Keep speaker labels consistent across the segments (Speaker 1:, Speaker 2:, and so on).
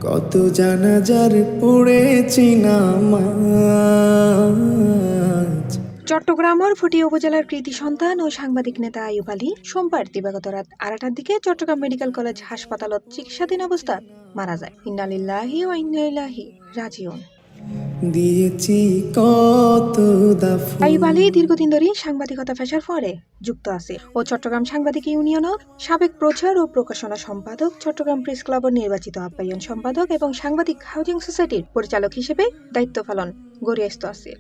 Speaker 1: কত জানাজার পড়েছি নামাজ।
Speaker 2: চট্টগ্রামের ফুটিয়া উপজেলার কৃতি সন্তান ও সাংবাদিক নেতা আইয়ুব আলী সোমবার দিবাগত রাত 8টার দিকে চট্টগ্রাম মেডিকেল কলেজ হাসপাতালত চিকিৎসাধীন অবস্থাত মারা যায়। ইন্না লিল্লাহি ওয়া ইন্না ইলাইহি রাজিউন।
Speaker 1: দিয়েছি কত দাফন।
Speaker 2: আইয়ুব আলী দীর্ঘদিন ধরে সাংবাদিকতা পেশার ফরে যুক্ত আছে ও চট্টগ্রাম সাংবাদিক ইউনিয়নের সাবেক প্রচার ও প্রকাশনা সম্পাদক, চট্টগ্রাম প্রেস ক্লাবের নির্বাচিত আহ্বায়ক সম্পাদক এবং সাংবাদিক হাউজিং সোসাইটির পরিচালক হিসেবে দায়িত্ব পালন গড়িয়াস্ত আছে।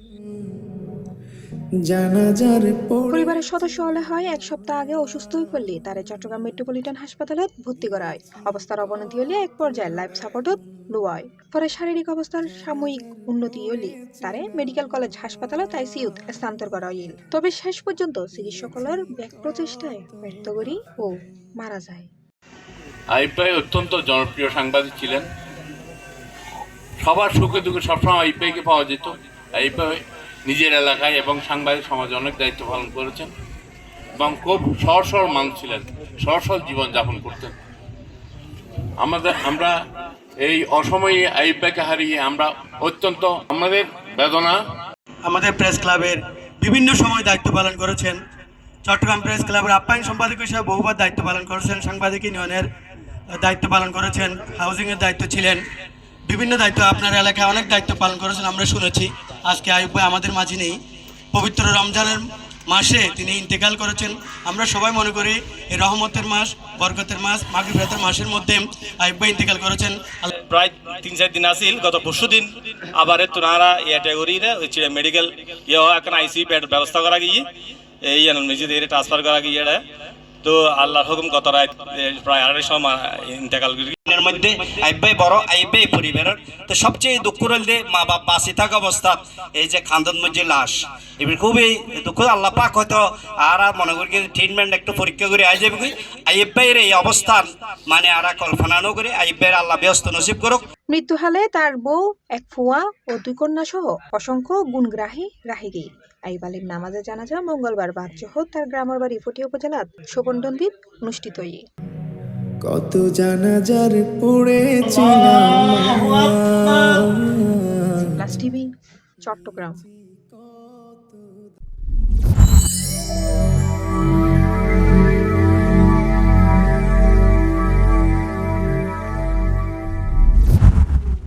Speaker 2: পরিবারের সদস্য হলে হয় 1 সপ্তাহ আগে অসুস্থ হয়ে পড়লে তারে চট্টগ্রাম মেট্রোপলিটন হাসপাতালত ভর্তি করা হয়। অবস্থার অবনতি হলে এক পর্যায়ে লাইফ সাপোর্টত লওয়া হয়। পরে শারীরিক অবস্থার সাময়িক উন্নতি হলে তারে মেডিকেল কলেজ হাসপাতালত আইসিইউত স্থানান্তর করা হইল। তবে শেষ পর্যন্ত চিকিৎসকদের ব্যাক প্রচেষ্টায় ব্যর্থ করি ও মারা যায়।
Speaker 3: আইয়ুব ভাই অত্যন্ত জনপ্রিয় সাংবাদিক ছিলেন। সবার সুখে দুঃখে সবসময় আইয়ুব ভাইকে পাওয়া যেত। আইয়ুব ভাই নিজের এলাকায় এবং সাংবাদিক সমাজে অনেক দায়িত্ব পালন করেছেন এবং খুব সহজ সরল মানুষ ছিলেন, সহজ সরল জীবনযাপন করতেন। আমরা এই অসময়ে আইয়ুব ভাইকে হারিয়ে আমরা অত্যন্ত আমাদের বেদনা।
Speaker 4: আমাদের প্রেস ক্লাবের বিভিন্ন সময় দায়িত্ব পালন করেছেন। চট্টগ্রাম প্রেস ক্লাবের আহ্বায়ক সম্পাদক হিসেবে বহুবার দায়িত্ব পালন করেছেন, সাংবাদিক ইউনিয়নের দায়িত্ব পালন করেছেন, হাউজিংয়ের দায়িত্ব ছিলেন, বিভিন্ন দায়িত্ব আপনার এলাকায় অনেক দায়িত্ব পালন করেছেন আমরা শুনেছি। আজকে আইয়ুব ভাই আমাদের মাঝে নেই। পবিত্র রমজানের মাসে তিনি ইন্তেকাল করেছেন। আমরা সবাই মনে করি এই রহমতের মাস, বরকতের মাস, মাগফিরাতের মাসের মধ্যে আইয়ুব ভাই ইন্তেকাল করেছেন।
Speaker 5: প্রায় 3-4 দিন আসিল, গত পরশু দিন আবার তোনারা ক্যাটেগরিরে মেডিকেল এখন আইসি বেড ব্যবস্থা করা গিয়ে এই নিজেদের ট্রান্সফার করা গিয়ে তো আল্লাহর হুকুম গত রাত প্রায় 2:30 ইন্তেকাল
Speaker 4: এর মধ্যে আইয়ুব ভাই বড়, আইয়ুব ভাই পরিবারের তো সবচেয়ে দুঃখ রইলে মা বাপ বাঁচি থাকা অবস্থা এই যে খান্দন মধ্যে লাশ, এবার খুবই দুঃখ। আল্লাহ পাক হয়তো আর মনে করি ট্রিটমেন্ট একটু পরীক্ষা করে আই যাবে। আইয়ুব ভাইয়ের এই অবস্থান মানে আর কল্পনা ন করে আইয়ুব ভাইয়ের আল্লাহ ব্যস্ত নসিব করুক।
Speaker 2: মৃত্যু হালে তার বউ, 1 ফুয়া ও 2 কন্যা সহ অসংখ্য গুণগ্রাহী রাহিগী। আইয়ুব আলীর নামাজে জানাজা মঙ্গলবার বাদ জোহর তার গ্রামের বাড়ি ফুটিয়া উপজেলার শোভনদন্দিত অনুষ্ঠিত হয়ে।
Speaker 1: কত জানাজার পড়েছি নামাজ।
Speaker 2: Plus TV, Chittagong.